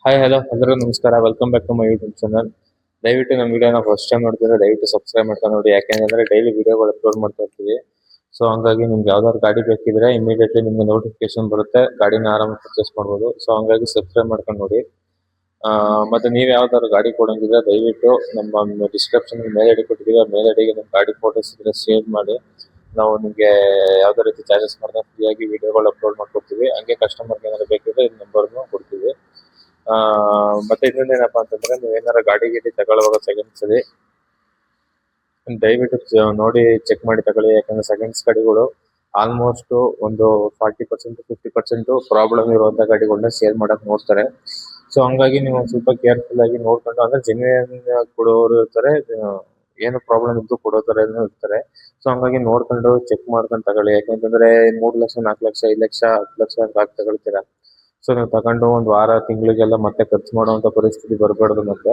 Hi hello ಎಲ್ಲರಿಗೂ ನಮಸ್ಕಾರ. Welcome back to my YouTube channel. ದಯವಿಟ್ಟು ನಮ್ಮ ವಿಡಿಯೋನ ಫಸ್ಟ್ ಟೈಮ್ ನೋಡ್ತಿದ್ರೆ ದಯವಿಟ್ಟು ಸಬ್ಸ್ಕ್ರೈಬ್ ಮಾಡ್ಕೊಂಡು ನೋಡಿ. ಯಾಕೆಂದ್ರೆ ಡೈಲಿ ವಿಡಿಯೋಗಳು ಅಪ್ಲೋಡ್ ಮಾಡ್ತಾ ಇರ್ತೀವಿ. ಸೊ ಹಂಗಾಗಿ ನಿಮ್ಗೆ ಯಾವ್ದಾದ್ರು ಗಾಡಿ ಬೇಕಿದ್ರೆ ಇಮಿಡಿಯೇಟ್ಲಿ ನಿಮ್ಗೆ ನೋಟಿಫಿಕೇಶನ್ ಬರುತ್ತೆ, ಗಾಡಿನ ಆರಾಮ ಪರ್ಚೇಸ್ ಮಾಡ್ಬೋದು. ಸೊ ಹಂಗಾಗಿ ಸಬ್ಸ್ಕ್ರೈಬ್ ಮಾಡ್ಕೊಂಡು ನೋಡಿ. ಮತ್ತೆ ನೀವು ಯಾವ್ದಾದ್ರು ಗಾಡಿ ಕೊಡಂಗಿದ್ರೆ ದಯವಿಟ್ಟು ನಮ್ಮ ಡಿಸ್ಕ್ರಿಪ್ಷನ್ ಮೇಲ್ ಐಡಿ ಕೊಟ್ಟಿದ್ದೀವಿ, ಮೇಲ್ ಐಡಿಗೆ ನಿಮ್ಮ ಗಾಡಿ ಫೋಟೋಸ್ ಇದ್ರೆ ಶೇರ್ ಮಾಡಿ. ನಾವು ನಿಮಗೆ ಯಾವುದೇ ರೀತಿ ಚಾರ್ಜಸ್ ಮಾಡಿದ್ರೆ ಫ್ರೀಯಾಗಿ ವಿಡಿಯೋಗಳು ಅಪ್ಲೋಡ್ ಮಾಡ್ಕೊಡ್ತೀವಿ. ಹಂಗೆ ಕಸ್ಟಮರ್ಗೆ ಏನಾದ್ರು ಬೇಕಿದ್ರೆ ಈ ನಂಬರ್ನು ಕೊಡ್ತೀವಿ. ಮತ್ತೆ ಇನ್ನೊಂದೇನಪ್ಪಾ ಅಂತಂದ್ರೆ, ನೀವು ಏನಾರ ಗಾಡಿ ತಗೊಳ್ಳುವಾಗ ಸೆಕೆಂಡ್ಸ್ ಅಲ್ಲಿ ದಯವಿಟ್ಟು ನೋಡಿ ಚೆಕ್ ಮಾಡಿ ತಗೊಳ್ಳಿ. ಯಾಕಂದ್ರೆ ಸೆಕೆಂಡ್ಸ್ ಗಾಡಿಗಳು ಆಲ್ಮೋಸ್ಟ್ ಒಂದು 40% 50% ಪ್ರಾಬ್ಲಮ್ ಇರುವಂತ ಗಾಡಿಗಳನ್ನ ಸೇಲ್ ಮಾಡಕ್ ನೋಡ್ತಾರೆ. ಸೊ ಹಂಗಾಗಿ ನೀವು ಒಂದ್ ಸ್ವಲ್ಪ ಕೇರ್ಫುಲ್ ಆಗಿ ನೋಡ್ಕೊಂಡು, ಅಂದ್ರೆ ಜೆನ್ಯೂನ್ ಕೊಡೋರು ಇರ್ತಾರೆ, ಏನು ಪ್ರಾಬ್ಲಮ್ ಇದ್ದು ಕೊಡೋ ತರ ಇರ್ತಾರೆ. ಸೊ ಹಂಗಾಗಿ ನೋಡ್ಕೊಂಡು ಚೆಕ್ ಮಾಡ್ಕೊಂಡು ತಗೊಳ್ಳಿ. ಯಾಕಂತಂದ್ರೆ 3 ಲಕ್ಷ 4 ಲಕ್ಷ 5 ಲಕ್ಷ 10 ಲಕ್ಷ ಅಂತ ತಗೊಳ್ತೀರಾ. ಸೊ ನೀವು ತಗೊಂಡು ಒಂದ್ ವಾರ ತಿಂಗಳಿಗೆಲ್ಲ ಮತ್ತೆ ಖರ್ಚು ಮಾಡುವಂತ ಪರಿಸ್ಥಿತಿ ಬರಬಾರ್ದು ಮತ್ತೆ.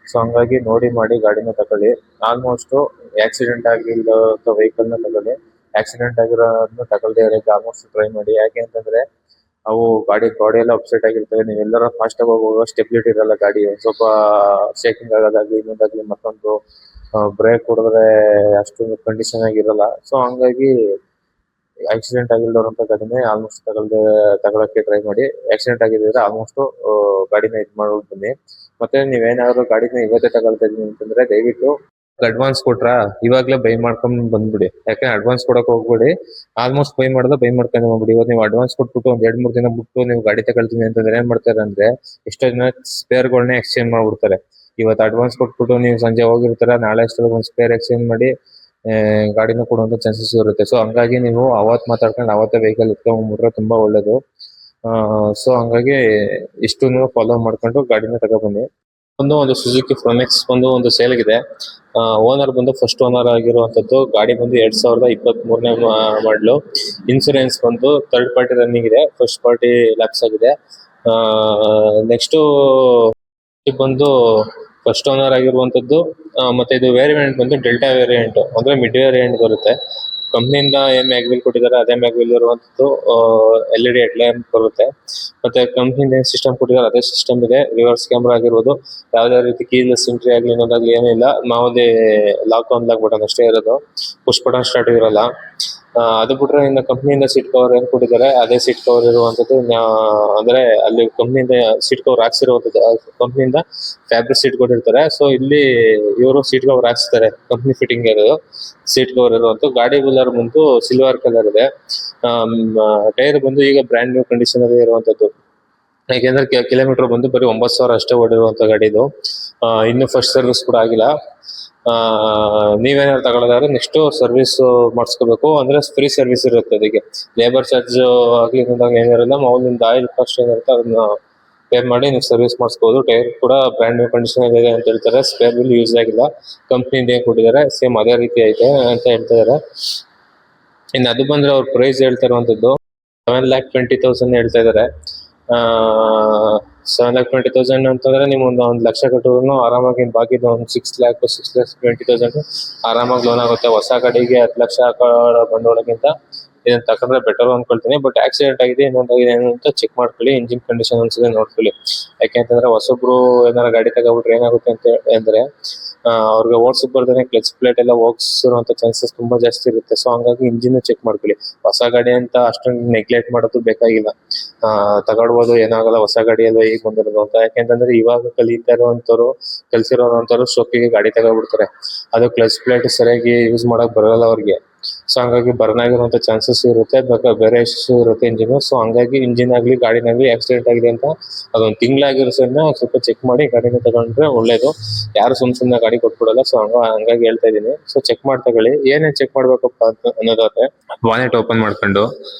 ಸೊ ಹಂಗಾಗಿ ನೋಡಿ ಮಾಡಿ ಗಾಡಿನ ತಗೊಳ್ಳಿ. ಆಲ್ಮೋಸ್ಟ್ ಆಕ್ಸಿಡೆಂಟ್ ಆಗಿರೋ ವೆಹಿಕಲ್ ನ ತಗೊಳ್ಳಿ. ಆಕ್ಸಿಡೆಂಟ್ ಆಗಿರೋದನ್ನ ತಗೊಳ್ದೇ ಇರೋಕೆ ಆಲ್ಮೋಸ್ಟ್ ಟ್ರೈ ಮಾಡಿ. ಯಾಕೆ ಅಂತಂದ್ರೆ ಅವು ಬಾಡಿ ಎಲ್ಲ ಅಪ್ಸೆಟ್ ಆಗಿರ್ತವೆ. ನೀವು ಎಲ್ಲರ ಫಾಸ್ಟ್ ಆಗಿ ಹೋಗುವಾಗ ಸ್ಟೆಬಿಲಿಟಿ ಇರಲ್ಲ ಗಾಡಿ, ಒಂದ್ ಸ್ವಲ್ಪ ಶೇಕಿಂಗ್ ಆಗೋದಾಗ್ಲಿ ಇನ್ನೊಂದಾಗ್ಲಿ ಮತ್ತೊಂದು. ಬ್ರೇಕ್ ಹೊಡೆದ್ರೆ ಅಷ್ಟೊಂದು ಕಂಡೀಷನ್ ಆಗಿರಲ್ಲ. ಸೊ ಹಂಗಾಗಿ ಆಕ್ಸಿಡೆಂಟ್ ಆಗಿಲ್ದವ್ರಂತ ಗಾಡಿನೇ ಆಲ್ಮೋಸ್ಟ್ ತಗೊಳಕ್ಕೆ ಟ್ರೈ ಮಾಡಿ. ಆಕ್ಸಿಡೆಂಟ್ ಆಗಿದ್ರೆ ಆಲ್ಮೋಸ್ಟ್ ಗಾಡಿನ ಇದ್ ಮಾಡೋದು ಬನ್ನಿ. ಮತ್ತೆ ನೀವೇನಾದ್ರು ಗಾಡಿನ ಇವತ್ತೇ ತಗೊಳ್ತಾ ಇದೀನಿ ಅಂತಂದ್ರೆ ದಯವಿಟ್ಟು ಅಡ್ವಾನ್ಸ್ ಕೊಟ್ರಾ ಇವಾಗ್ಲೇ ಬೈ ಮಾಡ್ಕೊಂಡ್ ಬಂದ್ಬಿಡಿ. ಯಾಕಂದ್ರೆ ಅಡ್ವಾನ್ಸ್ ಕೊಡಕ್ ಹೋಗ್ಬೇಡಿ. ಆಲ್ಮೋಸ್ಟ್ ಬೈ ಮಾಡ್ಕೊಂಡು ಹೋಗ್ಬಿಡಿ. ಇವತ್ತು ನೀವು ಅಡ್ವಾನ್ಸ್ ಕೊಟ್ಬಿಟ್ಟು ಒಂದ್ 2-3 ದಿನ ಬಿಟ್ಟು ನೀವು ಗಾಡಿ ತಗೊಳ್ತೀನಿ ಅಂತಂದ್ರೆ ಏನ್ ಮಾಡ್ತಾರೆ ಅಂದ್ರೆ, ಎಷ್ಟೋ ಜನ ಸ್ಪೇರ್ಗಳನ್ನ ಎಕ್ಸ್ಚೇಂಜ್ ಮಾಡ್ಬಿಡ್ತಾರೆ. ಇವತ್ತು ಅಡ್ವಾನ್ಸ್ ಕೊಟ್ಬಿಟ್ಟು ನೀವು ಸಂಜೆ ಹೋಗಿರ್ತೀರ, ನಾಳೆ ಅಷ್ಟೊಳಗೆ ಒಂದು ಸ್ಪೇರ್ ಎಕ್ಸ್ಚೇಂಜ್ ಮಾಡಿ ಗಾಡಿನ ಕೊಡುವಂತ ಚಾನ್ಸಸ್ ಇರುತ್ತೆ. ಸೊ ಹಂಗಾಗಿ ನೀವು ಅವತ್ ಮಾತಾಡ್ಕೊಂಡು ಅವತ್ತೇ ವೆಹಿಕಲ್ ಇಟ್ಕೊಂಡ್ಬಿಟ್ರೆ ತುಂಬಾ ಒಳ್ಳೇದು. ಸೊ ಹಂಗಾಗಿ ಇಷ್ಟು ನೀವು ಫಾಲೋ ಮಾಡ್ಕೊಂಡು ಗಾಡಿನ ತಗೊಬನ್ನಿ. ಒಂದು ಸುಜುಕಿ ಫ್ರೋನೆಕ್ಸ್ ಒಂದು ಸೇಲ್ಗಿದೆ. ಓನರ್ ಬಂದು ಫಸ್ಟ್ ಓನರ್ ಆಗಿರುವಂತದ್ದು. ಗಾಡಿ ಬಂದು 2023ನೇ ಮಾಡಲು. ಇನ್ಸೂರೆನ್ಸ್ ಬಂದು ಥರ್ಡ್ ಪಾರ್ಟಿ ರನ್ನಿಂಗ್ ಇದೆ, ಫಸ್ಟ್ ಪಾರ್ಟಿ ಲ್ಯಾಪ್ಸ್ ಆಗಿದೆ. ನೆಕ್ಸ್ಟ್ ಬಂದು ಫಸ್ಟ್ ಓನರ್ ಆಗಿರುವಂತದ್ದು. ಮತ್ತೆ ಇದು ವೇರಿಯಂಟ್ ಬಂದು ಡೆಲ್ಟಾ ವೇರಿಯಂಟ್, ಅಂದ್ರೆ ಮಿಡ್ ವೇರಿಯಂಟ್ ಬರುತ್ತೆ. ಕಂಪ್ನಿಯಿಂದ ಏನ್ ಮ್ಯಾಗ್ವಿಲ್ ಕೊಟ್ಟಿದ್ದಾರೆ ಅದೇ ಮ್ಯಾಗ್ವಿಲ್ ಇರುವಂತದ್ದು. LED ಹೆಡ್ಲ್ಯಾಂಪ್ ಬರುತ್ತೆ. ಮತ್ತೆ ಕಂಪ್ನಿಯಿಂದ ಏನ್ ಸಿಸ್ಟಮ್ ಕೊಟ್ಟಿದ್ದಾರೆ ಅದೇ ಸಿಸ್ಟಮ್ ಇದೆ. ರಿವರ್ಸ್ ಕ್ಯಾಮ್ರಾ ಆಗಿರ್ಬೋದು, ಯಾವುದೇ ರೀತಿ ಕೀಲೆಸ್ ಎಂಟ್ರಿ ಆಗ್ಲಿ ಇನ್ನೊಂದಾಗ್ಲಿ ಏನಿಲ್ಲ. ಮಾಮೂಲಿ ಲಾಕ್ ಆನ್ ಲಾಕ್ ಬಟನ್ ಅಷ್ಟೇ ಇರೋದು, ಪುಷ್ ಬಟನ್ ಸ್ಟಾರ್ಟ್ ಇರಲ್ಲ. ಅದು ಬಿಟ್ರೆ ಇನ್ನು ಕಂಪ್ನಿಯಿಂದ ಸೀಟ್ ಕವರ್ ಏನ್ ಕೊಟ್ಟಿದ್ದಾರೆ ಅದೇ ಸೀಟ್ ಕವರ್ ಇರುವಂತದ್ದು. ಅಂದ್ರೆ ಅಲ್ಲಿ ಕಂಪ್ನಿಯಿಂದ ಸೀಟ್ ಕವರ್ ಹಾಕ್ಸಿರುವಂತದ್ದು, ಕಂಪ್ನಿಯಿಂದ ಫ್ಯಾಬ್ರಿಕ್ ಸೀಟ್ ಕೊಟ್ಟಿರ್ತಾರೆ. ಸೊ ಇಲ್ಲಿ ಇವರು ಸೀಟ್ ಕವರ್ ಹಾಕ್ಸ್ತಾರೆ, ಕಂಪ್ನಿ ಫಿಟ್ಟಿಂಗ್ ಇರೋದು ಸೀಟ್ ಕವರ್ ಇರುವಂತ. ಗಾಡಿ ಕಲರ್ ಬಂದು ಸಿಲ್ವರ್ ಕಲರ್ ಇದೆ. ಟೈರ್ ಬಂದು ಈಗ ಬ್ರ್ಯಾಂಡ್ ನ್ಯೂ ಕಂಡೀಷನ್ ಅಲ್ಲಿ ಇರುವಂತದ್ದು. ಯಾಕೆಂದ್ರೆ ಕಿಲೋಮೀಟರ್ ಬಂದು ಬರೀ 9,000 ಅಷ್ಟೇ ಓಡಿರುವಂತ ಗಾಡಿ ಇದು. ಇನ್ನು ಫಸ್ಟ್ ಸರ್ವಿಸ್ ಕೂಡ ಆಗಿಲ್ಲ. ನೀವೇನಾದ್ರು ತಗೊಳ್ಳೋದಾದ್ರೆ ನೆಕ್ಸ್ಟ್ ಸರ್ವಿಸ್ ಮಾಡಿಸ್ಕೋಬೇಕು. ಅಂದ್ರೆ ಫ್ರೀ ಸರ್ವಿಸ್ ಇರುತ್ತೆ. ಅದಕ್ಕೆ ಲೇಬರ್ ಚಾರ್ಜ್ ಆಗ್ಲಿ ಏನಿರಲ್ಲ. ಮಾಮೂಲಿಂದ ಆಯಿಲ್ ಕಾಸ್ಟ್ ಏನಿರುತ್ತೆ ಅದನ್ನ ಪೇ ಮಾಡಿ ನೀವು ಸರ್ವಿಸ್ ಮಾಡಿಸ್ಬೋದು. ಟೈರ್ ಕೂಡ ಬ್ರ್ಯಾಂಡ್ ನ್ಯೂ ಕಂಡೀಷನ್ ಇದೆ ಅಂತ ಹೇಳ್ತಾರೆ. ಸ್ಪೇರ್ ಬಿಲ್ ಯೂಸ್ ಆಗಿಲ್ಲ, ಕಂಪ್ನಿಯಿಂದ ಏನ್ ಕೊಟ್ಟಿದ್ದಾರೆ ಸೇಮ್ ಅದೇ ರೀತಿ ಐತೆ ಅಂತ ಹೇಳ್ತಿದ್ದಾರೆ. ಇನ್ನು ಅದು ಬಂದ್ರೆ ಅವ್ರ ಪ್ರೈಸ್ ಹೇಳ್ತಾ ಇರುವಂತದ್ದು 7,20,000 ಹೇಳ್ತಾ ಇದಾರೆ. 7,20,000 ಅಂತಂದ್ರೆ ನೀವು ಒಂದು ಲಕ್ಷ ಕಟ್ಟಿದ್ರು ಆರಾಮಾಗಿ ಬಾಕಿದ ಒಂದು 6,20,000 ಆರಾಮಾಗಿ ಲೋನ್ ಆಗುತ್ತೆ. ಹೊಸ ಗಾಡಿಗೆ 10 ಲಕ್ಷ ಬಂಡವಾಳಕ್ಕಿಂತ ಇದನ್ನ ತಕೊಂಡ್ರೆ ಬೆಟರ್ ಅನ್ಕೊಳ್ತೀನಿ. ಬಟ್ ಆಕ್ಸಿಡೆಂಟ್ ಆಗಿದೆ ಇನ್ನೊಂದಾಗಿದೆ ಅಂತ ಚೆಕ್ ಮಾಡ್ಕೊಳ್ಳಿ. ಇಂಜಿನ್ ಕಂಡೀಷನ್ ಒಂದ್ಸಲ ನೋಡ್ಕೊಳ್ಳಿ. ಯಾಕೆಂತಂದ್ರೆ ಹೊಸಬ್ರು ಏನಾರ ಗಾಡಿ ತಗೊಬಿಟ್ರೆ ಏನಾಗುತ್ತೆ ಅಂತ ಅಂದ್ರೆ, ಅವ್ರಿಗೆ ಓಡ್ಸಕ್ ಬರ್ದೇನೆ ಕ್ಲಚ್ ಪ್ಲೇಟ್ ಎಲ್ಲ ಹೋಗ್ಸಿರುವಂತ ಚಾನ್ಸಸ್ ತುಂಬಾ ಜಾಸ್ತಿ ಇರುತ್ತೆ. ಸೊ ಹಂಗಾಗಿ ಇಂಜಿನ್ ಚೆಕ್ ಮಾಡ್ಕೊಳ್ಳಿ. ಹೊಸ ಗಾಡಿ ಅಂತ ಅಷ್ಟೊಂದು ನೆಗ್ಲೆಕ್ಟ್ ಮಾಡೋದು ಬೇಕಾಗಿಲ್ಲ. ತಗೊಳ್ಬೋದು, ಏನಾಗಲ್ಲ, ಹೊಸ ಗಾಡಿಯಲ್ಲೂ ಈಗ ಬಂದಿರೋದು ಅಂತ. ಯಾಕೆಂತಂದ್ರೆ ಇವಾಗ ಕಲ್ಸಿರೋಂತವ್ರು ಶೋಕಿಗೆ ಗಾಡಿ ತಗೊಬಿಡ್ತಾರೆ. ಅದು ಕ್ಲಚ್ ಪ್ಲೇಟ್ ಸರಿಯಾಗಿ ಯೂಸ್ ಮಾಡಕ್ ಬರಲ್ಲ ಅವ್ರಿಗೆ. ಸೊ ಹಂಗಾಗಿ ಬರ್ನ್ ಆಗಿರುವಂತ ಚಾನ್ಸಸ್ ಇರುತ್ತೆ, ಬೇರೆ ಇಶ್ಯೂ ಇರುತ್ತೆ ಇಂಜಿನ್. ಸೊ ಹಂಗಾಗಿ ಇಂಜಿನ್ ಆಗ್ಲಿ ಗಾಡಿನಾಗ್ಲಿ ಆಕ್ಸಿಡೆಂಟ್ ಆಗಿದೆ ಅಂತ ಅದೊಂದು ತಿಂಗಳಾಗಿರೋದನ್ನ ಸ್ವಲ್ಪ ಚೆಕ್ ಮಾಡಿ ಗಾಡಿನ ತಗೊಂಡ್ರೆ ಒಳ್ಳೇದು. ಯಾರು ಸುಮ್ನೆ ಗಾಡಿ ಕೊಟ್ಬಿಡಲ್ಲ. ಸೊ ಹಂಗಾಗಿ ಹೇಳ್ತಾ ಇದೀನಿ. ಸೊ ಚೆಕ್ ಮಾಡಿ ತಗೊಳ್ಳಿ. ಏನೇನ್ ಚೆಕ್ ಮಾಡ್ಬೇಕಪ್ಪ ಅಂತ ಅನ್ನೋದಾದ್ರೆ, ಬಾನೆಟ್ ಓಪನ್ ಮಾಡ್ಕೊಂಡು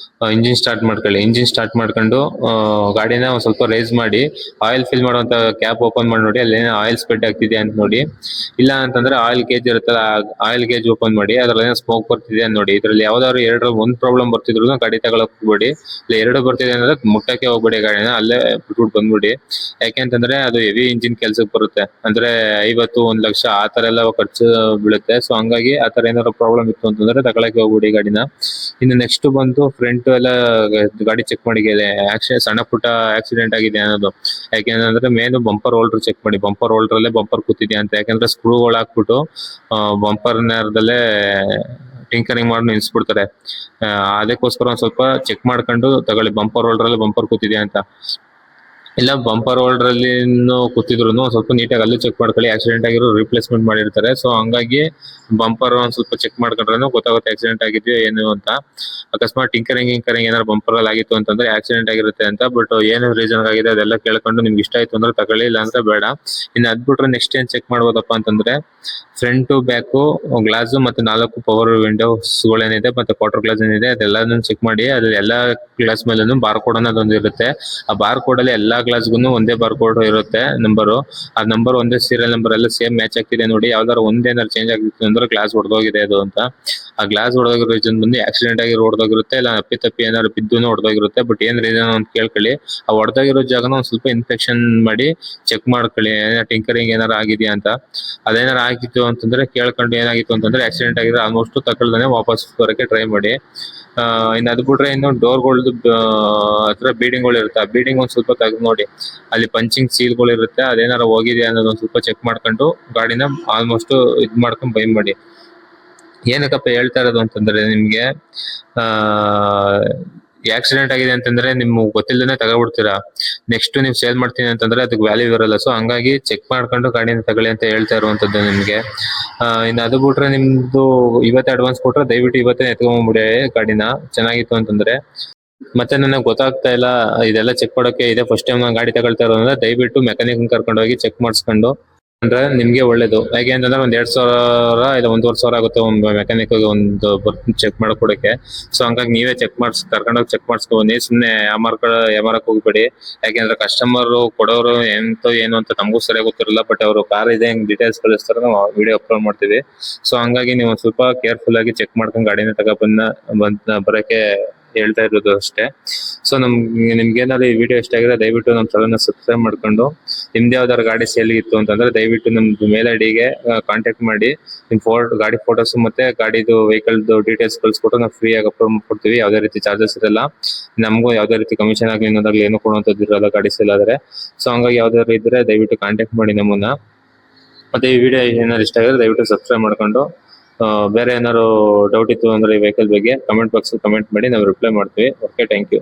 ಇಂಜಿನ್ ಸ್ಟಾರ್ಟ್ ಮಾಡ್ಕೊಳ್ಳಿ. ಇಂಜಿನ್ ಸ್ಟಾರ್ಟ್ ಮಾಡ್ಕೊಂಡು ಗಾಡಿನ ಒಂದ್ ಸ್ವಲ್ಪ ರೈಸ್ ಮಾಡಿ ಆಯಿಲ್ ಫಿಲ್ ಮಾಡುವಂತ ಕ್ಯಾಪ್ ಓಪನ್ ಮಾಡಿ ನೋಡಿ, ಅಲ್ಲಿ ಆಯಿಲ್ ಸ್ಪ್ರೆಡ್ ಆಗ್ತಿದೆ ಅಂತ ನೋಡಿ. ಇಲ್ಲ ಅಂತಂದ್ರೆ ಆಯಿಲ್ ಗೇಜ್ ಇರುತ್ತಲ್ಲ, ಆಯಿಲ್ ಗೇಜ್ ಓಪನ್ ಮಾಡಿ ಅದ್ರಲ್ಲಿ ಸ್ಮೋಕ್ ಬರ್ತಿದೆ ಇದೆ ನೋಡಿ. ಇದ್ರಲ್ಲಿ ಯಾವ್ದಾದ್ರು ಎರಡು ಒಂದು ಪ್ರಾಬ್ಲಮ್ ಬರ್ತಿದ್ರು ಗಾಡಿ ತಗೊಳಕ್ ಹೋಗ್ಬೇಡಿ. ಇಲ್ಲ ಎರಡು ಬರ್ತಿದೆ ಅಂದ್ರೆ ಮುಟ್ಟಕ್ಕೆ ಹೋಗ್ಬೇಡಿ ಗಾಡಿನ, ಅಲ್ಲೇ ಬಿಟ್ಬಿಟ್ಟು ಬಂದ್ಬಿಡಿ. ಯಾಕೆಂತಂದ್ರೆ ಅದು ಹೆವಿ ಇಂಜಿನ್ ಕೆಲ್ಸಕ್ಕೆ ಬರುತ್ತೆ. ಅಂದ್ರೆ 50-1 ಲಕ್ಷ ಆ ತರ ಎಲ್ಲ ಖರ್ಚು ಬೀಳುತ್ತೆ. ಸೊ ಹಂಗಾಗಿ ಆ ತರ ಏನಾದ್ರು ಪ್ರಾಬ್ಲಮ್ ಇತ್ತು ಅಂತಂದ್ರೆ ತಗೊಳಕ್ಕೆ ಹೋಗ್ಬಿಡಿ ಗಾಡಿನ. ಇನ್ನು ನೆಕ್ಸ್ಟ್ ಬಂದು ಫ್ರಂಟ್ ಎಲ್ಲ ಗಾಡಿ ಚೆಕ್ ಮಾಡಿ, ಸಣ್ಣ ಪುಟ್ಟ ಆಕ್ಸಿಡೆಂಟ್ ಆಗಿದೆ ಅನ್ನೋದು. ಯಾಕೆಂದ್ರೆ ಮೇನ್ ಬಂಪರ್ ಹೋಲ್ಡರ್ ಚೆಕ್ ಮಾಡಿ, ಬಂಪರ್ ಹೋಲ್ಡರ್ ಅಲ್ಲೇ ಬಂಪರ್ ಕೂತಿದ್ಯಾ ಅಂತ. ಯಾಕಂದ್ರೆ ಸ್ಕ್ರೂಗಳು ಹಾಕ್ಬಿಟ್ಟು ಬಂಪರ್ ನೇರದಲ್ಲೇ ಟಿಂಕರಿಂಗ್ ಮಾಡಿ ನಿಲ್ಸ್ಬಿಡ್ತಾರೆ. ಅದಕ್ಕೋಸ್ಕರ ಒಂದ್ ಸ್ವಲ್ಪ ಚೆಕ್ ಮಾಡ್ಕೊಂಡು ತಗೊಳ್ಳಿ, ಬಂಪರ್ ಹೋಲ್ಡರ್ ಅಲ್ಲಿ ಬಂಪರ್ ಕೂತಿದ್ಯಾ ಅಂತ. ಇಲ್ಲ ಬಂಪರ್ ಹೋಲ್ಡರ್ ಅಲ್ಲಿ ಕೂತಿದ್ರು ಸ್ವಲ್ಪ ನೀಟಾಗಿ ಅಲ್ಲೂ ಚೆಕ್ ಮಾಡ್ಕೊಳ್ಳಿ. ಆಕ್ಸಿಡೆಂಟ್ ಆಗಿರೋ ರಿಪ್ಲೇಸ್ಮೆಂಟ್ ಮಾಡಿರ್ತಾರೆ. ಸೊ ಹಂಗಾಗಿ ಬಂಪರ್ ಒಂದ್ ಸ್ವಲ್ಪ ಚೆಕ್ ಮಾಡ್ಕೊಂಡ್ರೆ ಗೊತ್ತಾಗುತ್ತೆ ಆಕ್ಸಿಡೆಂಟ್ ಆಗಿದೆಯೋ ಏನು ಅಂತ. ಅಕಸ್ಮಾತ್ ಟಿಂಕರಿಂಗ್ ಏನಾದ್ರು ಬಂಪರ್ ಅಲ್ಲಿ ಆಗಿತ್ತು ಅಂತಂದ್ರೆ ಆಕ್ಸಿಡೆಂಟ್ ಆಗಿರುತ್ತೆ ಅಂತ. ಬಟ್ ಏನು ರೀಸನ್ ಆಗಿದೆ ಅದೆಲ್ಲ ಕೇಳ್ಕೊಂಡು ನಿಮ್ಗೆ ಇಷ್ಟ ಆಯ್ತು ಅಂದ್ರೆ ತಗೊಳ್ಳಿ, ಇಲ್ಲ ಅಂದ್ರೆ ಬೇಡ. ಇನ್ನು ಅದ್ ಬಿಟ್ರೆ ನೆಕ್ಸ್ಟ್ ಏನ್ ಚೆಕ್ ಮಾಡ್ಬೋದಪ್ಪ ಅಂತಂದ್ರೆ ಫ್ರಂಟ್ ಬ್ಯಾಕ್ ಗ್ಲಾಸ್ ಮತ್ತೆ 4 ಪವರ್ ವಿಂಡೋಸ್ ಗಳೇನಿದೆ ಮತ್ತೆ ಕ್ವಾರ್ಟರ್ ಗ್ಲಾಸ್ ಏನಿದೆ ಅದೆಲ್ಲಾನು ಚೆಕ್ ಮಾಡಿ. ಅದ್ರಲ್ಲಿ ಎಲ್ಲಾ ಗ್ಲಾಸ್ ಮೇಲೂ ಬಾರ್ ಕೋಡ್ ಅನ್ನೋದೊಂದು ಇರುತ್ತೆ. ಆ ಬಾರ್ ಕೋಡ್ ಅಲ್ಲಿ ಎಲ್ಲಾ ಗ್ಲಾಸ್ಗೂ ಒಂದೇ ಬಾರ್ ಕೋಡ್ ಇರುತ್ತೆ, ನಂಬರ್. ಆ ನಂಬರ್ ಒಂದೇ ಸೀರಿಯಲ್ ನಂಬರ್ ಎಲ್ಲ ಸೇಮ್ ಮ್ಯಾಚ್ ಆಗ್ತಿದೆ ನೋಡಿ. ಯಾವ್ದಾದ್ರು ಒಂದೇನಾದ್ರು ಚೇಂಜ್ ಆಗಿತ್ತು ಅಂದ್ರೆ ಗ್ಲಾಸ್ ಹೊಡೆದೋಗಿದೆ ಅದು ಅಂತ. ಆ ಗ್ಲಾಸ್ ಹೊಡೆದೋಗಿರೋ ರೀಸನ್ ಬಂದು ಆಕ್ಸಿಡೆಂಟ್ ಆಗಿ ಹೊಡೆದೋಗಿರುತ್ತೆ, ಇಲ್ಲ ಅಪ್ಪಿ ಏನಾದ್ರು ಬಿದ್ದು ಹೊಡೆದೋಗಿರುತ್ತೆ. ಬಟ್ ಏನ್ ರೀಸನ್ ಅಂತ ಕೇಳ್ಕೊಳ್ಳಿ. ಆ ಹೊಡೆದೋಗಿರೋ ಜಾಗನ ಒಂದ್ ಸ್ವಲ್ಪ ಇನ್ಫೆಕ್ಷನ್ ಮಾಡಿ ಚೆಕ್ ಮಾಡ್ಕೊಳ್ಳಿ, ಟಿಂಕರಿಂಗ್ ಏನಾರು ಆಗಿದೆಯಾ ಅಂತ. ಅದೇನಾರು ಆಗಿತ್ತು ಅಂತಂದ್ರೆ ಕೇಳ್ಕೊಂಡು ಏನಾಗಿತ್ತು ಅಂತಂದ್ರೆ ಆಕ್ಸಿಡೆಂಟ್ ಆಗಿದ್ರೆ ಆಲ್ಮೋಸ್ಟ್ ತಗೊಳ್ದಾನೆ ವಾಪಸ್ ಬರೋಕೆ ಟ್ರೈ ಮಾಡಿ. ಇನ್ನು ಅದ್ ಬಿಟ್ರೆ ಇನ್ನು ಡೋರ್ಗಳದ್ದು ಹತ್ರ ಬೀಡಿಂಗ್ಗಳು ಇರುತ್ತೆ. ಆ ಬೀಡಿಂಗ್ ಒಂದ್ ಸ್ವಲ್ಪ ತೆಗೆದು ನೋಡಿ, ಅಲ್ಲಿ ಪಂಚಿಂಗ್ ಸೀಲ್ಗಳು ಇರುತ್ತೆ. ಅದೇನಾರು ಹೋಗಿದೆ ಅನ್ನೋದು ಒಂದ್ ಸ್ವಲ್ಪ ಚೆಕ್ ಮಾಡ್ಕೊಂಡು ಗಾಡಿನ ಆಲ್ಮೋಸ್ಟ್ ಇದ್ ಮಾಡ್ಕೊಂಡು ಬೈ ಮಾಡಿ. ಏನಕ್ಕಪ್ಪ ಹೇಳ್ತಾ ಇರೋದು ಅಂತಂದ್ರೆ ನಿಮ್ಗೆ ಆಕ್ಸಿಡೆಂಟ್ ಆಗಿದೆ ಅಂತಂದ್ರೆ ನಿಮ್ಗೆ ಗೊತ್ತಿಲ್ಲದೇ ತಗೊಬಿಡ್ತೀರಾ. ನೆಕ್ಸ್ಟ್ ನೀವು ಸೇಲ್ ಮಾಡ್ತೀನಿ ಅಂತಂದ್ರೆ ಅದಕ್ಕೆ ವ್ಯಾಲ್ಯೂ ಇರಲ್ಲ. ಸೊ ಹಂಗಾಗಿ ಚೆಕ್ ಮಾಡ್ಕೊಂಡು ಗಾಡಿನ ತಗೊಳ್ಳಿ ಅಂತ ಹೇಳ್ತಾ ಇರುವಂತದ್ದು ನಿಮ್ಗೆ. ಇನ್ನು ಅದು ಬಿಟ್ರೆ ನಿಮ್ದು ಇವತ್ತೇ ಅಡ್ವಾನ್ಸ್ ಕೊಟ್ರೆ ದಯವಿಟ್ಟು ಇವತ್ತೇ ಎತ್ಕೊಂಡ್ಬಿಡಿ ಗಾಡಿನ, ಚೆನ್ನಾಗಿತ್ತು ಅಂತಂದ್ರೆ. ಮತ್ತೆ ನನಗೆ ಗೊತ್ತಾಗ್ತಾ ಇಲ್ಲ ಇದೆಲ್ಲ ಚೆಕ್ ಮಾಡೋಕೆ, ಇದೆ ಫಸ್ಟ್ ಟೈಮ್ ನಾನು ಗಾಡಿ ತಗೊಳ್ತಾ ಇರೋದ್ರೆ ದಯವಿಟ್ಟು ಮೆಕ್ಯಾನಿಕ್ ಕರ್ಕೊಂಡು ಹೋಗಿ ಚೆಕ್ ಮಾಡಿಸ್ಕೊಂಡು ಅಂದ್ರೆ ನಿಮ್ಗೆ ಒಳ್ಳೇದು. ಹೇಗೆ ಅಂತಂದ್ರೆ ಒಂದ್ 2,000 ಇಲ್ಲ 1,500 ಆಗುತ್ತೆ ಒಂದು ಮೆಕ್ಯಾನಿಕ್ ಒಂದು ಚೆಕ್ ಮಾಡ್ಕೊಡಕ್ಕೆ. ಸೊ ಹಂಗಾಗಿ ನೀವೇ ಕರ್ಕೊಂಡೋಗಿ ಚೆಕ್ ಮಾಡಿಸ್ಕೊಂಡು ಸುಮ್ನೆ ಯಾಮಾರಕ್ ಹೋಗ್ಬೇಡಿ. ಯಾಕೆಂದ್ರೆ ಕಸ್ಟಮರ್ ಕೊಡೋರು ಏನು ಅಂತ ನಮಗೂ ಸರಿಯಾಗಿ ಗೊತ್ತಿರಲ್ಲ. ಬಟ್ ಅವರು ಕಾರ್ ಇದೆ ಹೆಂಗ್ ಡೀಟೇಲ್ಸ್ ಕಳಿಸ್ತಾರೆ, ನಾವು ವಿಡಿಯೋ ಅಪ್ಲೋಡ್ ಮಾಡ್ತೀವಿ. ಸೊ ಹಂಗಾಗಿ ನೀವು ಒಂದ್ ಸ್ವಲ್ಪ ಕೇರ್ಫುಲ್ ಆಗಿ ಚೆಕ್ ಮಾಡ್ಕೊಂಡು ಗಾಡಿನ ಬರಕ್ಕೆ ಹೇಳ್ತಾ ಇರೋದು ಅಷ್ಟೇ. ಸೊ ನಿಮ್ಗೆ ಏನಾದ್ರು ಈ ವಿಡಿಯೋ ಇಷ್ಟ ಆಗಿದ್ರೆ ದಯವಿಟ್ಟು ನಮ್ಮ ಚಾನಲ್ನ ಸಬ್ಸ್ಕ್ರೈಬ್ ಮಾಡ್ಕೊಂಡು, ನಿಮ್ದು ಯಾವ್ದಾದ್ರು ಗಾಡಿ ಸೇಲ್ ಇತ್ತು ಅಂತಂದ್ರೆ ದಯವಿಟ್ಟು ನಮ್ದು ಮೇಲ್ ಐಡಿಗೆ ಕಾಂಟ್ಯಾಕ್ಟ್ ಮಾಡಿ ನಿಮ್ ಗಾಡಿ ಫೋಟೋಸ್ ಮತ್ತೆ ಗಾಡಿದು ವೆಹಿಕಲ್ ಡೀಟೇಲ್ಸ್ ಕಳ್ಸಿಕೊಟ್ಟು ನಾವು ಫ್ರೀ ಆಗಿ ಅಪ್ಲೋಡ್ ಮಾಡ್ಕೊಡ್ತೀವಿ. ಯಾವುದೇ ರೀತಿ ಚಾರ್ಜಸ್ ಇರಲ್ಲ, ನಮಗೂ ಯಾವುದೇ ರೀತಿ ಕಮಿಷನ್ ಆಗಲಿ ಇನ್ನೊಂದಾಗ್ಲಿ ಏನು ಕೊಡುವಂತದ್ದು ಇರಲ್ಲ ಗಾಡಿ ಸೇಲ್ ಆದ್ರೆ. ಸೊ ಹಂಗಾಗಿ ಯಾವ್ದಾದ್ರು ಇದ್ರೆ ದಯವಿಟ್ಟು ಕಾಂಟ್ಯಾಕ್ಟ್ ಮಾಡಿ ನಮ್ಮನ್ನ. ಮತ್ತೆ ಈ ವಿಡಿಯೋ ಏನಾದ್ರು ಇಷ್ಟ ಆಗಿದ್ರೆ ದಯವಿಟ್ಟು ಸಬ್ಸ್ಕ್ರೈಬ್ ಮಾಡ್ಕೊಂಡು, ಬೇರೆ ಏನಾದ್ರು ಡೌಟ್ ಇತ್ತು ಅಂದ್ರೆ ಈ ವೆಹಿಕಲ್ ಬಗ್ಗೆ ಕಮೆಂಟ್ ಬಾಕ್ಸ್ ಕಮೆಂಟ್ ಮಾಡಿ, ನಾವು ರಿಪ್ಲೈ ಮಾಡ್ತೀವಿ. Okay, thank you.